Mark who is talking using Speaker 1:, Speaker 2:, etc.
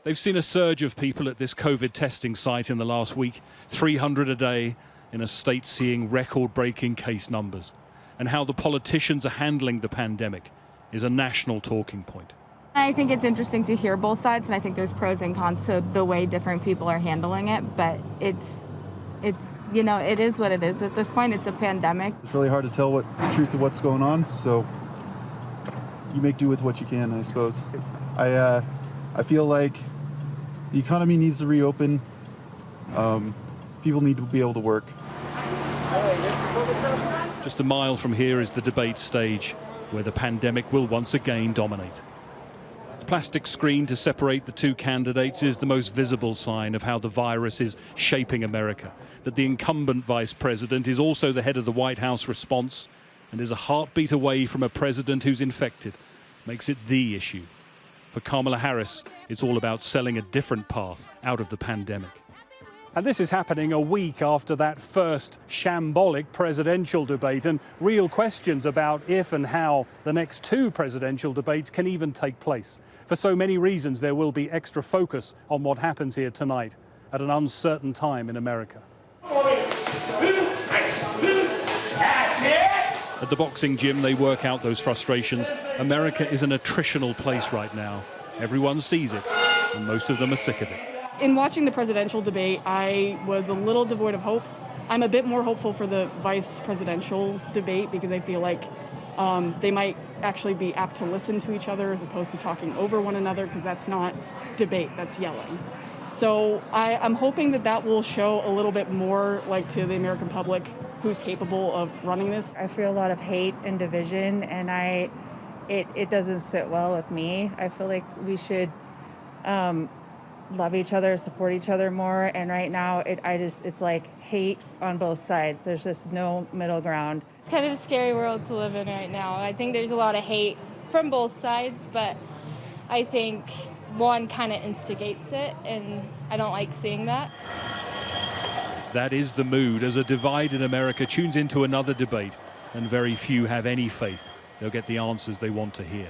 Speaker 1: They've seen a surge of people at this COVID testing site in the last week, 300 a day in a state seeing record-breaking case numbers. And how the politicians are handling the pandemic is a national talking point.
Speaker 2: I think it's interesting to hear both sides, and I think there's pros and cons to the way different people are handling it, but it's you know, it is what it is at this point. It's a pandemic.
Speaker 3: It's really hard to tell what the truth of what's going on, so you make do with what you can, I suppose. I feel like the economy needs to reopen. People need to be able to work.
Speaker 1: Just a mile from here is the debate stage, where the pandemic will once again dominate. The plastic screen to separate the two candidates is the most visible sign of how the virus is shaping America. That the incumbent vice president is also the head of the White House response and is a heartbeat away from a president who's infected makes it the issue. For Kamala Harris, it's all about selling a different path out of the pandemic.
Speaker 4: And this is happening a week after that first shambolic presidential debate, and real questions about if and how the next two presidential debates can even take place. For so many reasons, there will be extra focus on what happens here tonight at an uncertain time in America.
Speaker 1: At the boxing gym, they work out those frustrations. America is an attritional place right now. Everyone sees it, and most of them are sick of it.
Speaker 5: In watching the presidential debate, I was a little devoid of hope. I'm a bit more hopeful for the vice presidential debate because I feel like they might actually be apt to listen to each other as opposed to talking over one another, because that's not debate, that's yelling. So I'm hoping that that will show a little bit more, like, to the American public who's capable of running this.
Speaker 6: I feel a lot of hate and division, and it doesn't sit well with me. I feel like we should love each other, support each other more, and right now it's like hate on both sides. There's just no middle ground.
Speaker 7: It's kind of a scary world to live in right now. I think there's a lot of hate from both sides, but I think one kind of instigates it, and I don't like seeing that.
Speaker 1: That is the mood as a divide in America tunes into another debate, and very few have any faith they'll get the answers they want to hear.